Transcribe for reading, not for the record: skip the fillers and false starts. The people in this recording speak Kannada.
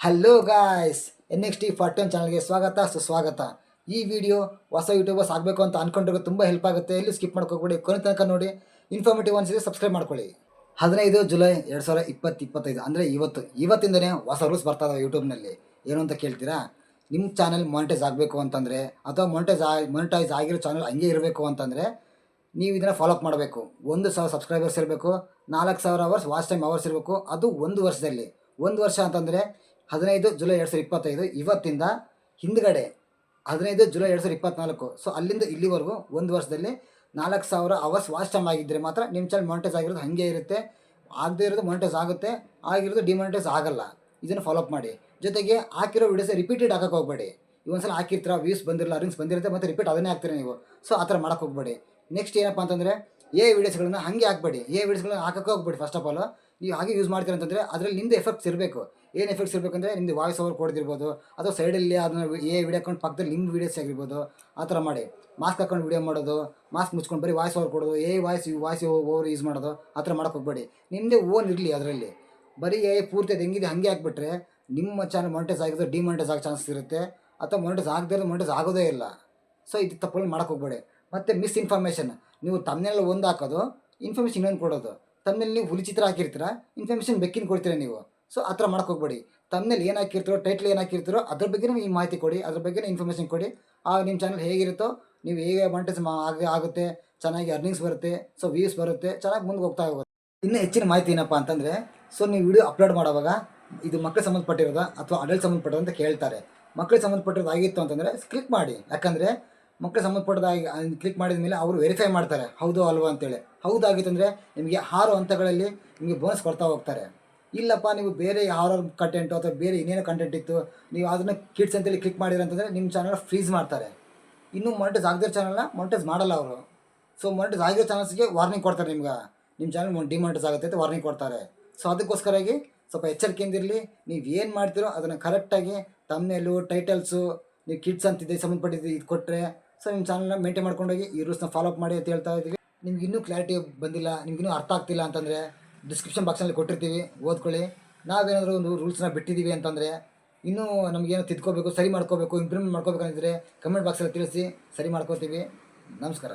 ಹಲೋ ಗಾಯ್ಸ್, NXT41 ಚಾನಲ್ಗೆ ಸ್ವಾಗತ ಸುಸ್ವಾಗತ. ಈ ವಿಡಿಯೋ ಹೊಸ ಯೂಟ್ಯೂಬರ್ಸ್ ಆಗಬೇಕು ಅಂತ ಅಂದ್ಕೊಂಡ್ರೆ ತುಂಬ ಹೆಲ್ಪ್ ಆಗುತ್ತೆ. ಎಲ್ಲಿ ಸ್ಕಿಪ್ ಮಾಡ್ಕೋಬೇಡಿ, ಕೊನೆ ತನಕ ನೋಡಿ. ಇನ್ಫಾರ್ಮೇಟಿವ್ ಅನಿಸಿದ್ರೆ ಸಬ್ಸ್ಕ್ರೈಬ್ ಮಾಡ್ಕೊಳ್ಳಿ. 15 ಜುಲೈ 2025 ಅಂದರೆ ಇವತ್ತಿಂದನೇ ಹೊಸ ರೂಲ್ಸ್ ಬರ್ತಾ ಇದಾವೆ ಯೂಟ್ಯೂಬ್ನಲ್ಲಿ. ಏನು ಅಂತ ಕೇಳ್ತೀರಾ? ನಿಮ್ಮ ಚಾನಲ್ ಮಾನಿಟೈಸ್ ಆಗಬೇಕು ಅಂತಂದರೆ ಅಥವಾ ಮಾನಿಟೈಸ್ ಆಗಿರೋ ಚಾನಲ್ ಹಂಗೆ ಇರಬೇಕು ಅಂತಂದರೆ ನೀವು ಇದನ್ನು ಫಾಲೋ ಅಪ್ ಮಾಡಬೇಕು. 1,000 ಸಬ್ಸ್ಕ್ರೈಬರ್ಸ್ ಇರಬೇಕು, 4,000 ಅವರ್ಸ್ ವಾಚ್ ಟೈಮ್ ಅವರ್ಸ್ ಇರಬೇಕು. ಅದು ಒಂದು ವರ್ಷದಲ್ಲಿ. ಒಂದು ವರ್ಷ ಅಂತಂದರೆ 15 ಜುಲೈ 2025 ಇವತ್ತಿಂದ ಹಿಂದ್ಗಡೆ 15 ಜುಲೈ 2024. ಸೊ ಅಲ್ಲಿಂದ ಇಲ್ಲಿವರೆಗೂ ಒಂದು ವರ್ಷದಲ್ಲಿ 4,000 ಅವರ್ಸ್ ವಾಚ್ ಟೈಮ್ ಆಗಿದ್ದರೆ ಮಾತ್ರ ನಿಮ್ಮ ಚಾನಲ್ ಮಾನಿಟೈಸ್ ಆಗಿರೋದು ಹಾಗೆ ಇರುತ್ತೆ. ಆಗದೇ ಇರೋದು ಮಾನಿಟೈಸ್ ಆಗುತ್ತೆ, ಆಗಿರೋದು ಡಿಮಾನಿಟೈಸ್ ಆಗಲ್ಲ. ಇದನ್ನು ಫಾಲೋಅಪ್ ಮಾಡಿ. ಜೊತೆಗೆ ಹಾಕಿರೋ ವೀಡಿಯೋಸ್ ರಿಪೀಟೆಡ್ ಹಾಕಕ್ಕೆ ಹೋಗಬೇಡಿ. ಇವೊಂದ್ಸಲ ಹಾಕಿರ್ತೀರ, ವ್ಯೂಸ್ ಬಂದಿರಲ್ಲ, ರಿಂಗ್ಸ್ ಬಂದಿರುತ್ತೆ, ಮತ್ತು ರಿಪೀಟ್ ಅದನ್ನೇ ಹಾಕ್ತೀರ ನೀವು. ಸೊ ಆ ಥರ ಮಾಡೋಕ್ಕೆ ಹೋಗಬೇಡಿ. ನೆಕ್ಸ್ಟ್ ಏನಪ್ಪ ಅಂತಂದರೆ ವೀಡಿಯೋಸ್ಗಳನ್ನ ಹಾಗೆ ಹಾಕಬೇಡಿ. ವೀಡಿಯೋಸ್ಗಳನ್ನ ಹಾಕೋಕ್ಕೆ ಹೋಗ್ಬೇಡಿ. ಫಸ್ಟ್ ಆಫ್ ಆಲ್ ನೀವು ಹಾಗೆ ಯೂಸ್ ಮಾಡ್ತೀರ ಅಂತಂದರೆ ಅದರಲ್ಲಿ ನಿಮ್ಮದು ಎಫೆಕ್ಟ್ಸ್ ಇರಬೇಕು. ಏನು ಎಫೆಕ್ಟ್ಸ್ ಇರಬೇಕಂದ್ರೆ ನಿಮ್ಮದು ವಾಯ್ಸ್ ಓವರ್ ಕೊಡ್ತಿರ್ಬೋದು, ಅಥವಾ ಸೈಡಲ್ಲಿ ಅದನ್ನು ವಿಡಿಯೋ ಅಕೌಂಟ್ ಪಕ್ಕದಲ್ಲಿ ನಿಮ್ಮ ವೀಡಿಯೋಸ್ ಆಗಿರ್ಬೋದು. ಆ ಥರ ಮಾಡಿ. ಮಾಸ್ಕ್ ಹಾಕೊಂಡು ವೀಡಿಯೋ ಮಾಡೋದು, ಮಾಸ್ಕ್ ಮುಚ್ಕೊಂಡು ಬರೀ ವಾಯ್ಸ್ ಓವರ್ ಕೊಡೋದು, ವಾಯ್ಸ್ ಓವರ್ ಯೂಸ್ ಮಾಡೋದು, ಆ ಥರ ಮಾಡೋಕ್ಕೆ ಹೋಗಬೇಡಿ. ನಿಮ್ಮದೇ ಓನ್ ಇರಲಿ ಅದರಲ್ಲಿ. ಬರೀ ಪೂರ್ತಿ ಅದು ಹೆಂಗಿದೆ ಹಾಗೆ ಹಾಕ್ಬಿಟ್ರೆ ನಿಮ್ಮ ಚಾನಲ್ ಮಾನಿಟೈಸ್ ಆಗಿದ್ದು ಡಿಮಾನಿಟೈಸ್ ಆಗೋ ಚಾನ್ಸಸ್ ಇರುತ್ತೆ, ಅಥವಾ ಮಾನಿಟೈಸ್ ಆಗದೇ ಇರೋದು ಮಾನಿಟೈಸ್ ಆಗೋದೇ ಇಲ್ಲ. ಸೊ ಇದು ತಪ್ಪಲ್ಲಿ ಮಾಡೋಕ್ಕೆ ಹೋಗಬೇಡಿ. ಮತ್ತು ಮಿಸ್ಇನ್ಫಾರ್ಮೇಷನ್, ನೀವು ತಮ್ಮನೆಲ್ಲ ಒಂದು ಹಾಕೋದು, ಇನ್ಫಾರ್ಮೇಷನ್ ಇನ್ನೊಂದು ಕೊಡೋದು. ತಮ್ಮನೇಲಿ ನೀವು ಹುಲಿ ಚಿತ್ರ ಹಾಕಿರ್ತೀರ, ಇನ್ಫಾರ್ಮೇಷನ್ ಬೆಕ್ಕಿನ ಕೊಡ್ತೀರ ನೀವು. ಸೊ ಆ ಥರ ಮಾಡೋಕ್ಕೆ ಹೋಗಬೇಡಿ. ತಮ್ಮನೇಲಿ ಏನು ಹಾಕಿರ್ತೀರೋ, ಟೈಟ್ಲ್ ಏನು ಹಾಕಿರ್ತೀರೋ ಅದ್ರ ಬಗ್ಗೆ ಈ ಮಾಹಿತಿ ಕೊಡಿ, ಅದ್ರ ಬಗ್ಗೆ ಇನ್ಫಾರ್ಮೇಷನ್ ಕೊಡಿ. ಆಗ ನಿಮ್ಮ ಚಾನಲ್ ಹೇಗಿರುತ್ತೋ, ನೀವು ಹೇಗೆ ಮಾನಿಟೈಸ್ ಆಗುತ್ತೆ, ಚೆನ್ನಾಗಿ ಅರ್ನಿಂಗ್ಸ್ ಬರುತ್ತೆ, ಸೊ ವ್ಯೂಸ್ ಬರುತ್ತೆ, ಚೆನ್ನಾಗಿ ಮುಂದೆ ಹೋಗ್ತಾ ಹೋಗುತ್ತೆ. ಇನ್ನೂ ಹೆಚ್ಚಿನ ಮಾಹಿತಿ ಏನಪ್ಪ ಅಂತಂದರೆ, ಸೊ ನೀವು ವಿಡಿಯೋ ಅಪ್ಲೋಡ್ ಮಾಡುವಾಗ ಇದು ಮಕ್ಕಳಿಗೆ ಸಂಬಂಧಪಟ್ಟಿರೋದಾ ಅಥವಾ ಅಡಲ್ಟ್ ಸಂಬಂಧಪಟ್ಟಿರೋದು ಅಂತ ಕೇಳ್ತಾರೆ. ಮಕ್ಕಳಿಗೆ ಸಂಬಂಧಪಟ್ಟಿರೋದು ಆಗಿತ್ತು ಅಂತಂದರೆ ಕ್ಲಿಕ್ ಮಾಡಿ. ಯಾಕಂದರೆ ಮಕ್ಕಳಿಗೆ ಸಂಬಂಧಪಟ್ಟದಾಗಿ ಕ್ಲಿಕ್ ಮಾಡಿದ ಮೇಲೆ ಅವರು ವೆರಿಫೈ ಮಾಡ್ತಾರೆ ಹೌದು ಅಲ್ವಾ ಅಂತೇಳಿ. ಹೌದಾಗಿತ್ತಂದರೆ ನಿಮಗೆ 6 ಹಂತಗಳಲ್ಲಿ ನಿಮಗೆ ಬೋನಸ್ ಕೊಡ್ತಾ ಹೋಗ್ತಾರೆ. ಇಲ್ಲಪ್ಪ ನೀವು ಬೇರೆ ಯಾರು ಕಂಟೆಂಟು ಅಥವಾ ಬೇರೆ ಇನ್ನೇನೋ ಕಂಟೆಂಟ್ ಇತ್ತು, ನೀವು ಅದನ್ನು ಕಿಡ್ಸ್ ಅಂತೇಳಿ ಕ್ಲಿಕ್ ಮಾಡಿದ್ರೆ ಅಂತಂದರೆ ನಿಮ್ಮ ಚಾನಲ್ ಫ್ರೀಸ್ ಮಾಡ್ತಾರೆ. ಇನ್ನೂ ಮಾನಿಟೈಸ್ ಆಗದಿರೋ ಚಾನಲ್ನ ಮಾನಿಟೈಸ್ ಮಾಡಲ್ಲ ಅವರು. ಸೊ ಮಾನಿಟೈಸ್ ಆಗಿರೋ ಚಾನಲ್ಸ್ಗೆ ವಾರ್ನಿಂಗ್ ಕೊಡ್ತಾರೆ. ನಿಮ್ಮ ಚಾನಲ್ ಡಿಮಾನಿಟೈಸ್ ಆಗುತ್ತೆ ಅಂತ ವಾರ್ನಿಂಗ್ ಕೊಡ್ತಾರೆ. ಸೊ ಅದಕ್ಕೋಸ್ಕರಾಗಿ ಸ್ವಲ್ಪ ಎಚ್ಚರಿಕೆಯಿಂದಿರಲಿ. ನೀವು ಏನು ಮಾಡ್ತೀರೋ ಅದನ್ನು ಕರೆಕ್ಟಾಗಿ ತಮ್ಮನೇಲು ಟೈಟಲ್ಸು ನೀವು ಕಿಡ್ಸ್ ಅಂತಿದ್ದೆ ಸಂಬಂಧಪಟ್ಟಿದ್ದು ಇದು ಕೊಟ್ಟರೆ, ಸೊ ನಿಮ್ಮ ಚಾನಲ್ನ ಮೇಂಟೈನ್ ಮಾಡ್ಕೊಂಡೋಗಿ ಈ ರೂಲ್ಸ್ನ ಫಾಲೋಅಪ್ ಮಾಡಿ ಅಂತ ಹೇಳ್ತಾ ಇದ್ದೀವಿ. ನಿಮ್ಗೆ ಇನ್ನೂ ಕ್ಲಾರಿಟಿ ಬಂದಿಲ್ಲ, ನಿಮ್ಗಿನ್ನೂ ಅರ್ಥ ಆಗ್ತಿಲ್ಲ ಅಂತಂದರೆ ಡಿಸ್ಕ್ರಿಪ್ಷನ್ ಬಾಕ್ಸಲ್ಲಿ ಕೊಟ್ಟಿರ್ತೀವಿ, ಓದ್ಕೊಳ್ಳಿ. ನಾವೇನಾದರೂ ಒಂದು ರೂಲ್ಸ್ನ ಬಿಟ್ಟಿದ್ದೀವಿ ಅಂತಂದರೆ, ಇನ್ನೂ ನಮಗೇನೋ ತಿದ್ಕೋಬೇಕು, ಸರಿ ಮಾಡ್ಕೋಬೇಕು, ಇಂಪ್ರೂವ್ಮೆಂಟ್ ಮಾಡ್ಕೋಬೇಕಂತಿದ್ರೆ ಕಮೆಂಟ್ ಬಾಕ್ಸಲ್ಲಿ ತಿಳಿಸಿ, ಸರಿ ಮಾಡ್ಕೋತೀವಿ. ನಮಸ್ಕಾರ.